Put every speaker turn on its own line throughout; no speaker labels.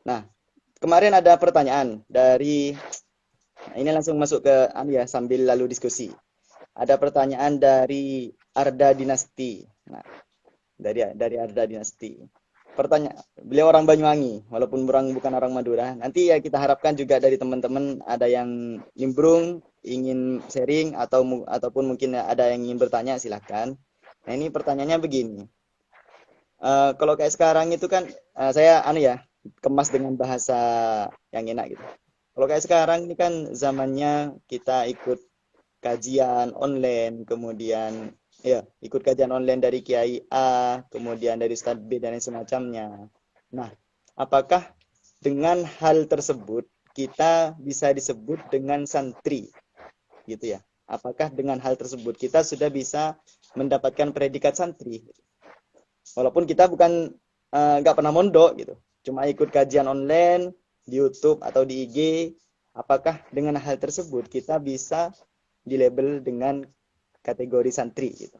Nah, kemarin ada pertanyaan dari, ini langsung masuk ke sambil lalu diskusi. Ada pertanyaan dari Arda Dinasti. Nah, dari Arda Dinasti. Pertanyaan, beliau orang Banyuwangi, walaupun bukan orang Madura. Nanti ya kita harapkan juga dari teman-teman ada yang nimbrung, ingin sharing ataupun mungkin ada yang ingin bertanya, silahkan. Nah, ini pertanyaannya begini. Kalau kayak sekarang itu kan saya kemas dengan bahasa yang enak gitu. Kalau kayak sekarang ini kan zamannya kita ikut kajian online, kemudian ya ikut kajian online dari Kiai A, kemudian dari Ustadz B dan lain semacamnya. Nah, apakah dengan hal tersebut kita bisa disebut dengan santri gitu ya? Apakah dengan hal tersebut kita sudah bisa mendapatkan predikat santri? Walaupun kita bukan nggak pernah mondok gitu, cuma ikut kajian online di YouTube atau di IG, apakah dengan hal tersebut kita bisa dilabel dengan kategori santri gitu?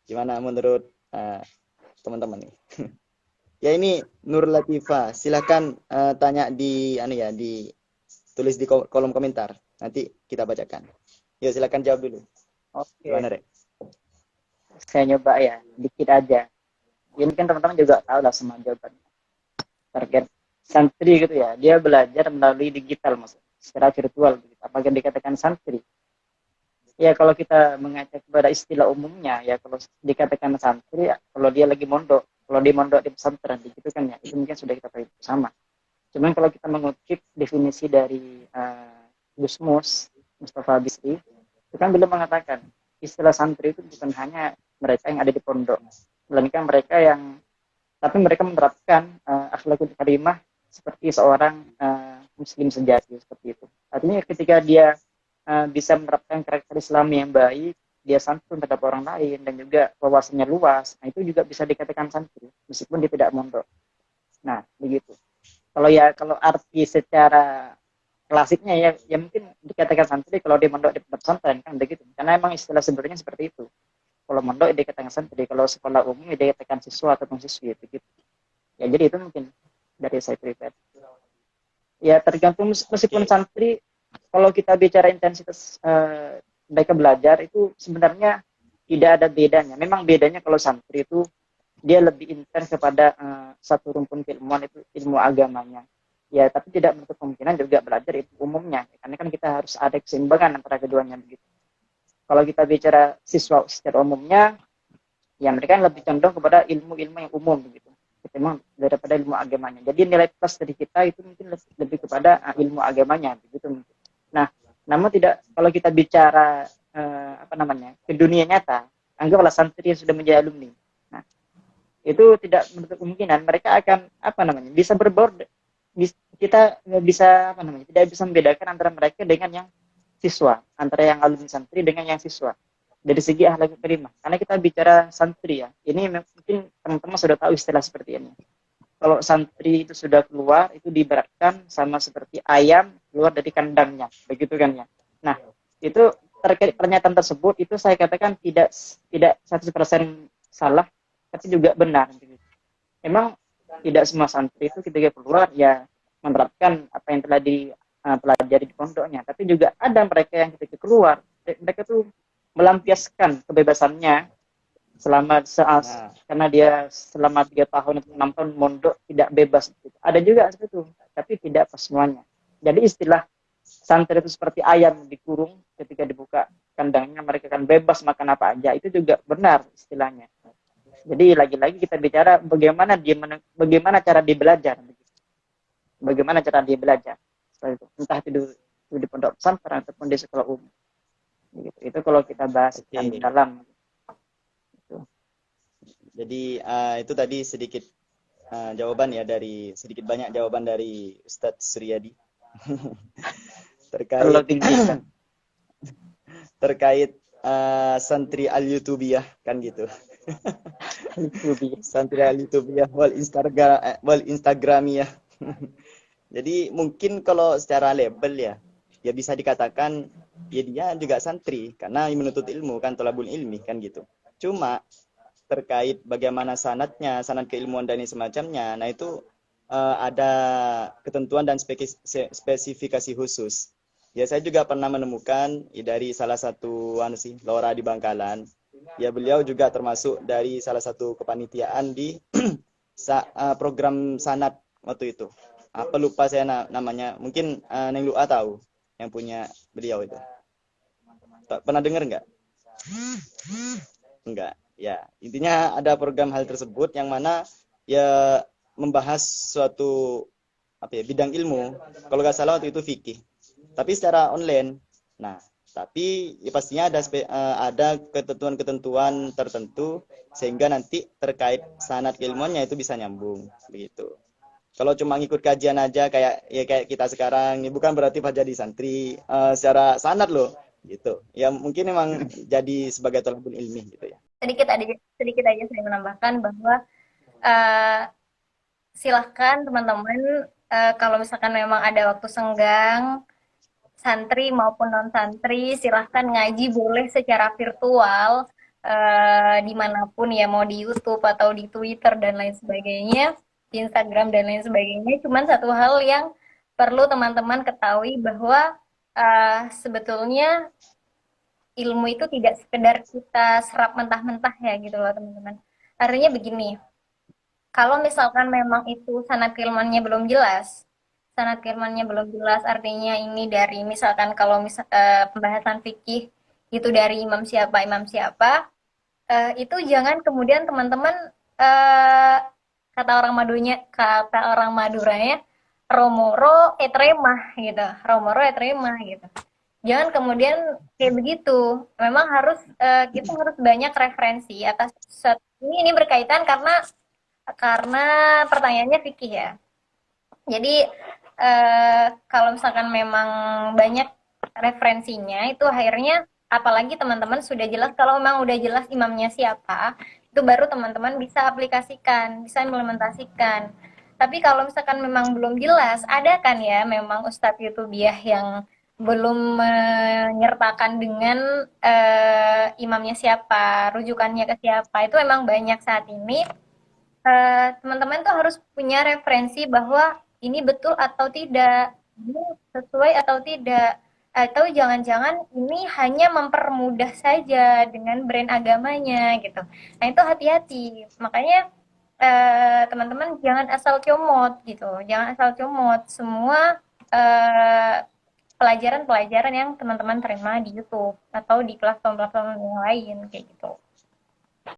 Gimana menurut teman-teman nih? Ya ini Nur Latifa, silakan tanya di tulis di kolom komentar, nanti kita bacakan. Yuk silakan jawab dulu.
Oke,
Gimana Rek?
saya nyoba ya, dikit aja. Ini kan teman-teman juga tahu lah semua jawabannya. Target santri gitu ya, dia belajar melalui digital maksudnya, secara virtual. Gitu. Apakah dikatakan santri? Ya kalau kita mengacu kepada istilah umumnya, ya kalau dikatakan santri, ya, kalau dia lagi mondok, kalau di mondok di pesantren, gitu kan ya, itu mungkin sudah kita tahu sama. Cuman kalau kita mengutip definisi dari Gusmus, Mustafa Bisri, itu kan beliau mengatakan, istilah santri itu bukan hanya mereka yang ada di pondok, melainkan mereka yang, tapi mereka menerapkan akhlakul karimah seperti seorang muslim sejati, seperti itu. Artinya ketika dia bisa menerapkan karakter Islam yang baik, dia santun terhadap orang lain dan juga wawasannya luas, nah itu juga bisa dikatakan santri meskipun dia tidak mondok. Nah, begitu. Kalau arti secara klasiknya ya mungkin dikatakan santri kalau dia mondok di pesantren kan begitu. Karena emang istilah sebenarnya seperti itu. Kalau mondok dikatakan santri, kalau sekolah umum dikatakan siswa atau siswi begitu. Ya jadi itu mungkin dari saya pribadi. Ya tergantung meskipun
Oke.
santri, kalau kita bicara intensitas mereka belajar itu sebenarnya tidak ada bedanya. Memang bedanya kalau santri itu dia lebih intens kepada satu rumpun keilmuan itu ilmu agamanya. Ya, tapi tidak menutup kemungkinan juga belajar itu umumnya. Karena kan kita harus ada keseimbangan antara keduanya begitu. Kalau kita bicara siswa secara umumnya, ya mereka lebih condong kepada ilmu-ilmu yang umum begitu memang daripada ilmu agamanya. Jadi nilai plus dari kita itu mungkin lebih kepada ilmu agamanya begitu. Nah, namun tidak kalau kita bicara ke dunia nyata, anggaplah santri yang sudah menjadi alumni. Nah, itu tidak menutup kemungkinan mereka akan bisa berbaur, kita bisa tidak bisa membedakan antara mereka dengan yang siswa, antara yang alumni santri dengan yang siswa dari segi akhlak karimah. Karena kita bicara santri ya, ini mungkin teman-teman sudah tahu istilah seperti ini. Kalau santri itu sudah keluar, itu diibaratkan sama seperti ayam keluar dari kandangnya, begitu kan ya. Nah, itu terkait pernyataan tersebut itu saya katakan tidak 100% salah, tapi juga benar. Memang tidak semua santri itu ketika keluar ya menerapkan apa yang telah dipelajari di pondoknya, tapi juga ada mereka yang ketika keluar mereka tuh melampiaskan kebebasannya selama
Nah,
karena dia selama 3 tahun atau 6 tahun mondok tidak bebas. Ada juga seperti itu, tapi tidak pas semuanya. Jadi istilah santri itu seperti ayam dikurung, ketika dibuka kandangnya mereka akan bebas makan apa aja, itu juga benar istilahnya. Jadi lagi-lagi kita bicara bagaimana cara dia belajar, bagaimana cara dia belajar. Entah itu di pondok pesantren ataupun di sekolah umum. Itu kalau kita bahas
oke.
dalam. Gitu.
Jadi itu tadi sedikit jawaban ya dari sedikit banyak jawaban dari Ustadz Suryadi
Terlalu
terkait
tinggi kan.
terkait santri al-YouTubiyah kan gitu.
YouTube.
Santri al-YouTubiyah wal Instagramiyah. Jadi mungkin kalau secara label ya bisa dikatakan ya dia juga santri karena menuntut ilmu kan tolabul ilmi kan gitu. Cuma terkait bagaimana sanad keilmuan dan semacamnya, nah itu ada ketentuan dan spesifikasi khusus. Ya, saya juga pernah menemukan dari salah satu Lora di Bangkalan. Ya, beliau juga termasuk dari salah satu kepanitiaan di program sanat waktu itu. Apa lupa saya namanya. Mungkin Neng Lua tahu yang punya beliau itu. Pernah dengar nggak? Enggak. Ya, intinya ada program hal tersebut yang mana ya membahas suatu bidang ilmu. Kalau nggak salah waktu itu fikih. Tapi secara online. Nah, tapi ya pastinya ada ketentuan-ketentuan tertentu sehingga nanti terkait sanad ilmuannya itu bisa nyambung begitu. Kalau cuma ngikut kajian aja kayak kita sekarang, ya bukan berarti Pak jadi santri secara sanad loh gitu. Ya mungkin memang jadi sebagai thalabul ilmi gitu ya.
Sedikit aja saya menambahkan bahwa uh, silahkan teman-teman kalau misalkan memang ada waktu senggang, santri maupun non santri silahkan ngaji boleh secara virtual dimanapun ya, mau di YouTube atau di Twitter dan lain sebagainya, di Instagram dan lain sebagainya. Cuman satu hal yang perlu teman-teman ketahui bahwa sebetulnya ilmu itu tidak sekedar kita serap mentah-mentah ya gitu loh teman-teman. Artinya begini, kalau misalkan memang itu sanad ilmuannya belum jelas, artinya ini dari misalkan kalau pembahasan fikih itu dari imam siapa, itu jangan kemudian teman-teman kata orang Maduranya romoro etremah gitu, jangan kemudian kayak begitu. Memang harus kita harus banyak referensi atas ini berkaitan karena pertanyaannya fikih ya. Jadi kalau misalkan memang banyak referensinya itu akhirnya, apalagi teman-teman sudah jelas, kalau memang udah jelas imamnya siapa, itu baru teman-teman bisa aplikasikan, bisa implementasikan. Tapi kalau misalkan memang belum jelas, ada kan ya memang Ustadz Yutubiah yang belum menyertakan dengan imamnya siapa, rujukannya ke siapa, itu memang banyak saat ini. Teman-teman tuh harus punya referensi bahwa ini betul atau tidak, ini sesuai atau tidak, atau jangan-jangan ini hanya mempermudah saja dengan brand agamanya gitu. Nah itu hati-hati, makanya teman-teman jangan asal comot gitu, jangan asal comot semua pelajaran-pelajaran yang teman-teman terima di YouTube atau di platform-platform yang lain kayak gitu.